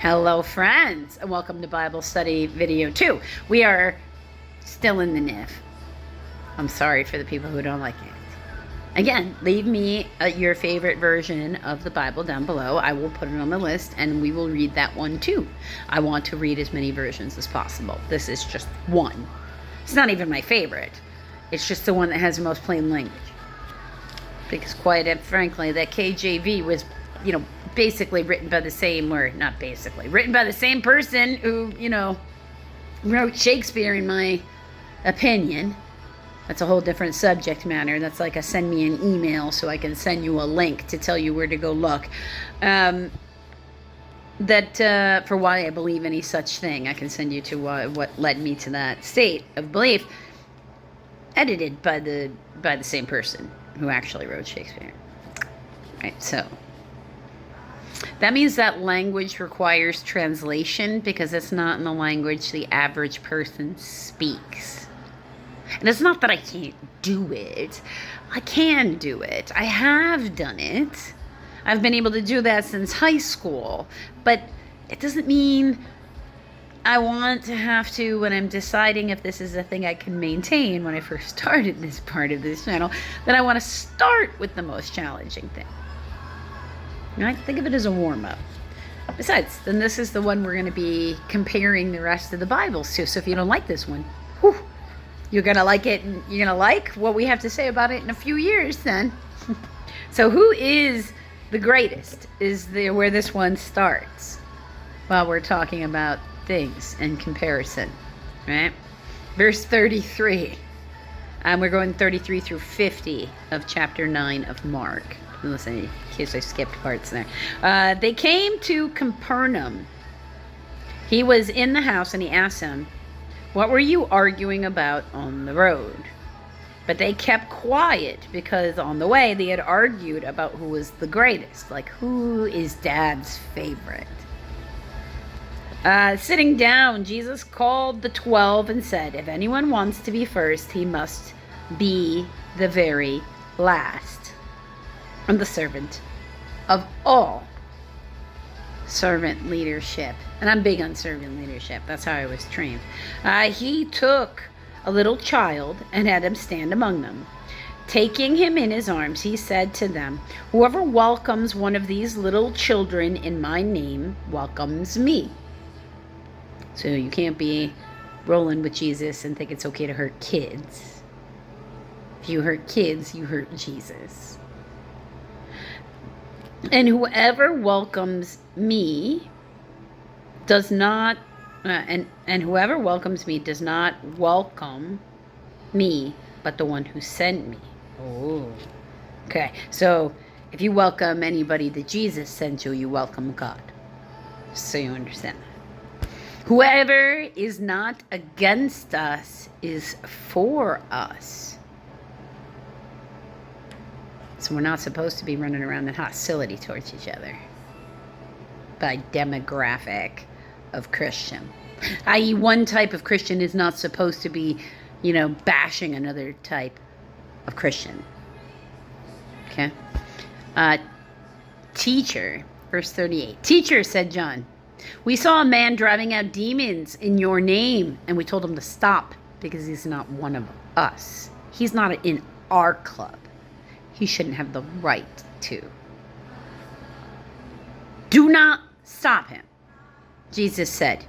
Hello friends, and welcome to Bible Study Video 2. We are still in the NIV. I'm sorry for the people who don't like it. Again, leave me your favorite version of the Bible down below. I will put it on the list and we will read that one too. I want to read as many versions as possible. This is just one. It's not even my favorite. It's just the one that has the most plain language. Because quite frankly, that KJV was, basically written by the same, or not basically, written by the same person who, wrote Shakespeare, in my opinion. That's a whole different subject matter. That's like send me an email so I can send you a link to tell you where to go look. For why I believe any such thing. I can send you to what led me to that state of belief. Edited by the same person who actually wrote Shakespeare. Right, so that means that language requires translation because it's not in the language the average person speaks. And it's not that I can't do it. I can do it. I have done it. I've been able to do that since high school. But it doesn't mean I want to have to, when I'm deciding if this is a thing I can maintain when I first started this part of this channel, that I want to start with the most challenging thing. I think of it as a warm-up. Besides, then this is the one we're going to be comparing the rest of the Bibles to. So if you don't like this one, you're going to like it, and you're going to like what we have to say about it in a few years then. So who is the greatest is where this one starts while we're talking about things in comparison, right? Verse 33. We're going 33 through 50 of chapter 9 of Mark. Listen, in case I skipped parts there. They came to Capernaum. He was in the house and he asked them, "What were you arguing about on the road?" But they kept quiet because on the way they had argued about who was the greatest. Like, who is Dad's favorite? Sitting down, Jesus called the 12 and said, "If anyone wants to be first, he must be the very last. I'm the servant of all." Servant leadership. And I'm big on servant leadership. That's how I was trained. He took a little child and had him stand among them. Taking him in his arms, he said to them, "Whoever welcomes one of these little children in my name welcomes me." So you can't be rolling with Jesus and think it's okay to hurt kids. If you hurt kids, you hurt Jesus. "And whoever welcomes me does not, and whoever welcomes me does not welcome me, but the one who sent me." Oh, okay. So if you welcome anybody that Jesus sent you, you welcome God. So you understand that. "Whoever is not against us is for us." So we're not supposed to be running around in hostility towards each other by demographic of Christian. I.e., one type of Christian is not supposed to be, bashing another type of Christian. Okay? Teacher, verse 38. "Teacher," said John, "we saw a man driving out demons in your name, and we told him to stop because he's not one of us. He's not in our club. He shouldn't have the right to. Do not stop him." Jesus said,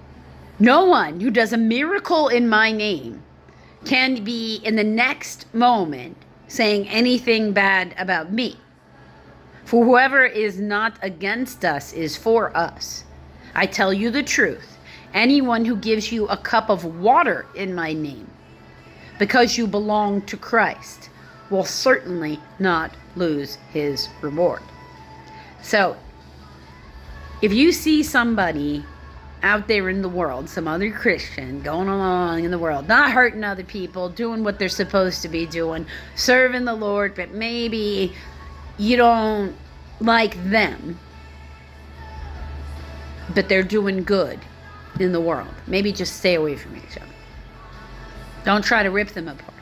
"No one who does a miracle in my name can be in the next moment saying anything bad about me. For whoever is not against us is for us. I tell you the truth. Anyone who gives you a cup of water in my name, because you belong to Christ, will certainly not lose his reward." So, if you see somebody out there in the world, some other Christian going along in the world, not hurting other people, doing what they're supposed to be doing, serving the Lord, but maybe you don't like them, but they're doing good in the world, maybe just stay away from each other. Don't try to rip them apart.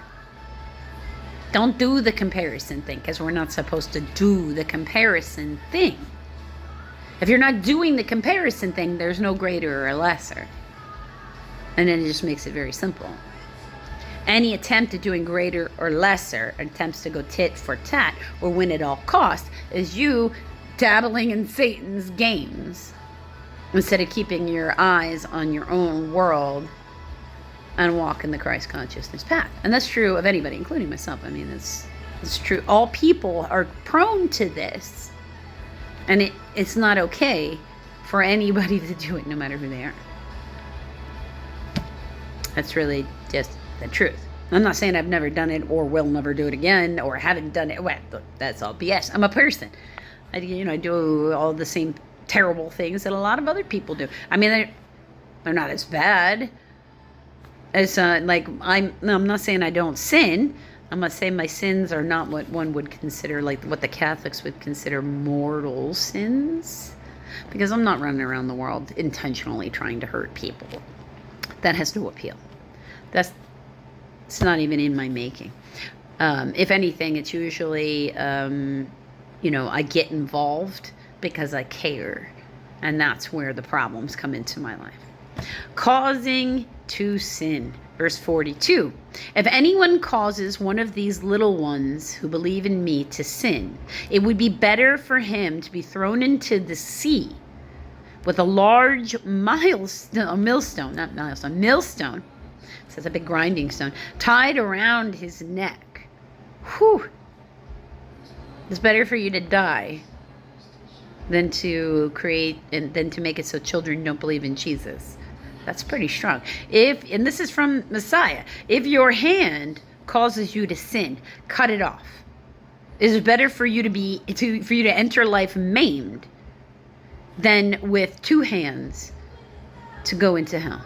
Don't do the comparison thing, because we're not supposed to do the comparison thing. If you're not doing the comparison thing, there's no greater or lesser. And then it just makes it very simple. Any attempt at doing greater or lesser, attempts to go tit for tat or win at all costs, is you dabbling in Satan's games instead of keeping your eyes on your own world and walking the Christ consciousness path. And that's true of anybody, including myself. I mean, it's true. All people are prone to this. And it's not okay for anybody to do it, no matter who they are. That's really just the truth. I'm not saying I've never done it or will never do it again or haven't done it. Well, that's all BS. I'm a person. I do all the same terrible things that a lot of other people do. I mean, they're not as bad as like I'm not saying I don't sin. I'm not saying my sins are not what one would consider, like what the Catholics would consider mortal sins, because I'm not running around the world intentionally trying to hurt people. That has no appeal. It's not even in my making. If anything, it's usually, I get involved because I care. And that's where the problems come into my life. Causing to sin. Verse 42. If anyone causes one of these little ones who believe in me to sin, it would be better for him to be thrown into the sea with a large millstone. So it's a big grinding stone, tied around his neck. Whew. It's better for you to die than to make it so children don't believe in Jesus. That's pretty strong. And this is from Messiah. If your hand causes you to sin, cut it off. It is better for you to enter life maimed than with two hands to go into hell,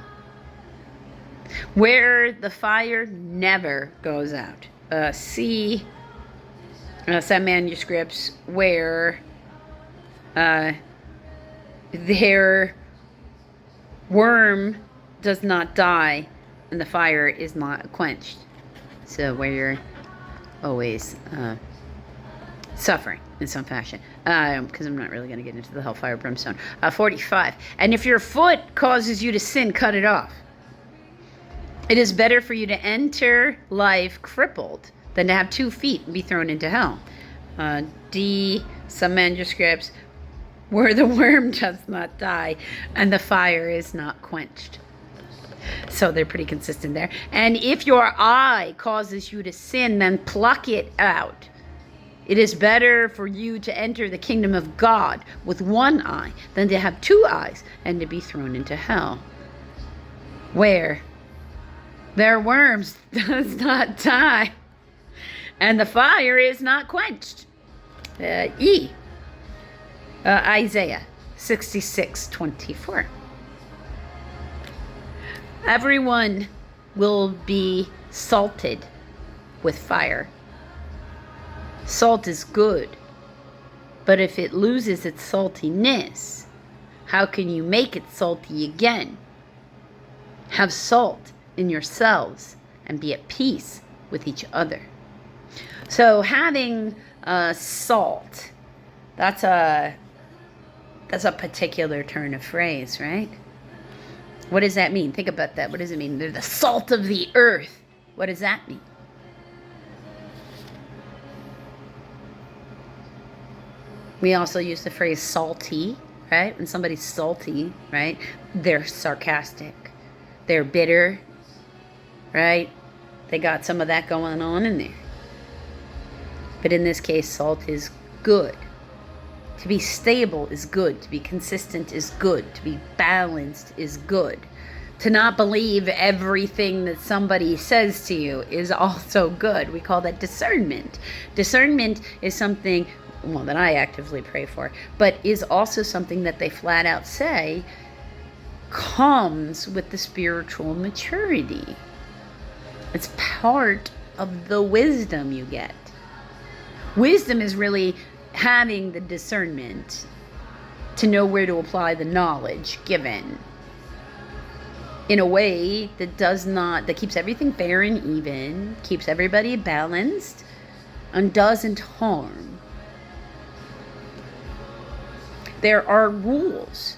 where the fire never goes out. See some manuscripts where their worm does not die and the fire is not quenched. So where you're always suffering in some fashion. Because I'm not really going to get into the hellfire brimstone. 45. And if your foot causes you to sin, cut it off. It is better for you to enter life crippled than to have 2 feet and be thrown into hell. Some manuscripts where the worm does not die and the fire is not quenched. So they're pretty consistent there. And if your eye causes you to sin, then pluck it out. It is better for you to enter the kingdom of God with 1 eye than to have 2 eyes and to be thrown into hell, where their worms does not die and the fire is not quenched. Isaiah 66:24. Everyone will be salted with fire. Salt is good, but if it loses its saltiness, how can you make it salty again? Have salt in yourselves and be at peace with each other. So having salt, that's a particular turn of phrase, right? What does that mean? Think about that. What does it mean? They're the salt of the earth. What does that mean? We also use the phrase salty, right? When somebody's salty, right? They're sarcastic. They're bitter, right? They got some of that going on in there. But in this case, salt is good. To be stable is good. To be consistent is good. To be balanced is good. To not believe everything that somebody says to you is also good. We call that discernment. Discernment is something, well, that I actively pray for, but is also something that they flat out say comes with the spiritual maturity. It's part of the wisdom you get. Wisdom is really having the discernment to know where to apply the knowledge given in a way that keeps everything fair and even, keeps everybody balanced, and doesn't harm. There are rules.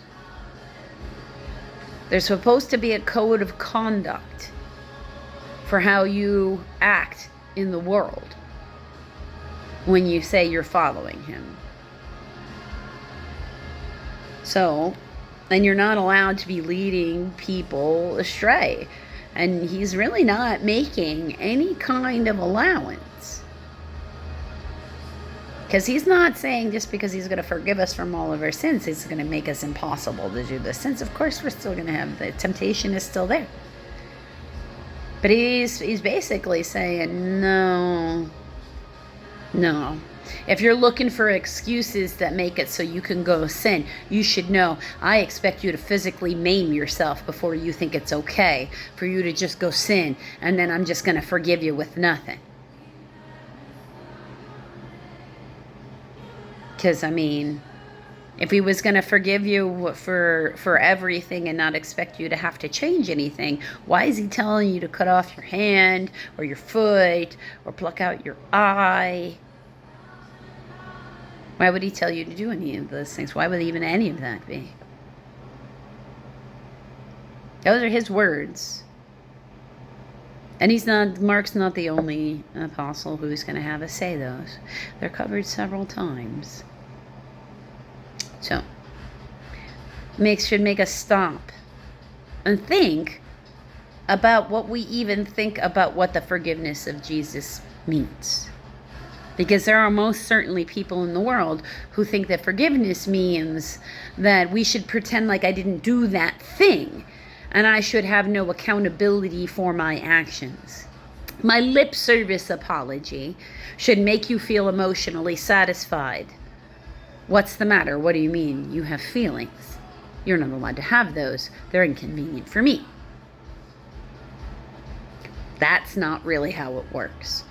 There's supposed to be a code of conduct for how you act in the world when you say you're following him. So, and you're not allowed to be leading people astray. And he's really not making any kind of allowance. Because he's not saying just because he's going to forgive us from all of our sins, he's going to make us impossible to do the sins. Of course, we're still going to have, the temptation is still there. But he's basically saying, no. If you're looking for excuses that make it so you can go sin, you should know I expect you to physically maim yourself before you think it's okay for you to just go sin, and then I'm just going to forgive you with nothing. Because, I mean, if he was going to forgive you for everything and not expect you to have to change anything, why is he telling you to cut off your hand or your foot or pluck out your eye? Why would he tell you to do any of those things? Why would even any of that be? Those are his words. And Mark's not the only apostle who's going to have us say those. They're covered several times. So, should make us stop and think about what we even think about what the forgiveness of Jesus means. Because there are most certainly people in the world who think that forgiveness means that we should pretend like I didn't do that thing and I should have no accountability for my actions. My lip service apology should make you feel emotionally satisfied. What's the matter? What do you mean? You have feelings. You're not allowed to have those. They're inconvenient for me. That's not really how it works.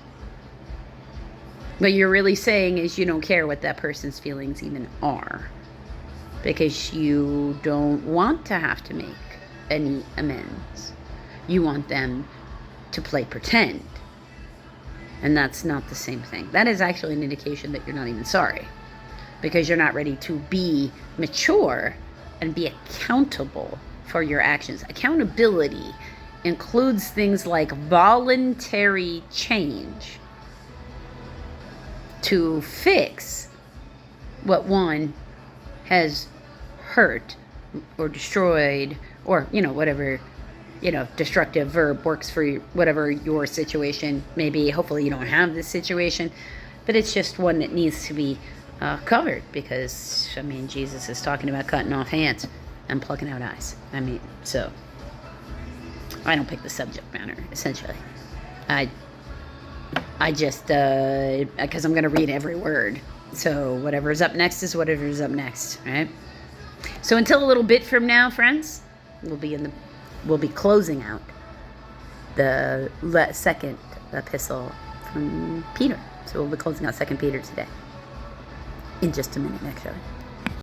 What you're really saying is you don't care what that person's feelings even are, because you don't want to have to make any amends. You want them to play pretend. And that's not the same thing. That is actually an indication that you're not even sorry, because you're not ready to be mature and be accountable for your actions. Accountability includes things like voluntary change to fix what one has hurt or destroyed, or, whatever, destructive verb works for you, whatever your situation may be. Hopefully you don't have this situation, but it's just one that needs to be covered, because, Jesus is talking about cutting off hands and plucking out eyes. So I don't pick the subject matter, essentially. I just, because I'm going to read every word. So whatever's up next is whatever's up next, right? So until a little bit from now, friends, we'll be closing out the second epistle from Peter. So we'll be closing out 2 Peter today. In just a minute, actually.